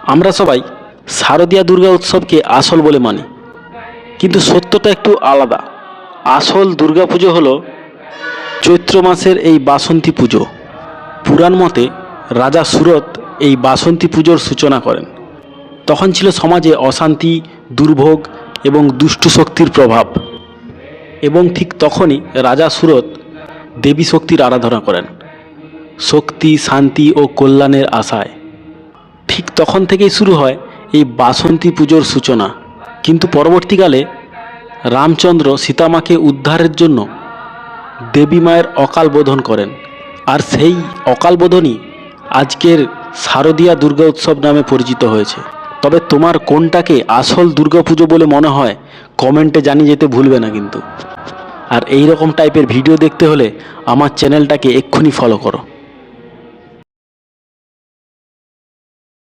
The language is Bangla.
আমরা সবাই শারদীয়া দুর্গা উৎসবকে আসল বলে মানি, কিন্তু সত্যটা একটু আলাদা। আসল দুর্গাপুজো হলো চৈত্র মাসের এই বাসন্তী পুজো। পুরাণ মতে রাজা সুরত এই বাসন্তী পুজোর সূচনা করেন। তখন ছিল সমাজে অশান্তি, দুর্ভোগ এবং দুষ্টু শক্তির প্রভাব। এবং ঠিক তখনই রাজা সুরত দেবী শক্তির আরাধনা করেন, শক্তি, শান্তি ও কল্যাণের আশায়। ঠিক তখন থেকেই শুরু হয় এই বাসন্তী পুজোর সূচনা। কিন্তু পরবর্তীকালে রামচন্দ্র সীতামাকে উদ্ধারের জন্য দেবী মায়ের অকাল বোধন করেন, আর সেই অকাল বোধনই আজকের শারদীয়া দুর্গা উৎসব নামে পরিচিত হয়েছে। তবে তোমার কোনটাকে আসল দুর্গাপুজো বলে মনে হয় কমেন্টে জানিয়ে যেতে ভুলবে না কিন্তু। আর এই রকম টাইপের ভিডিও দেখতে হলে আমার চ্যানেলটাকে এক্ষুনি ফলো করো।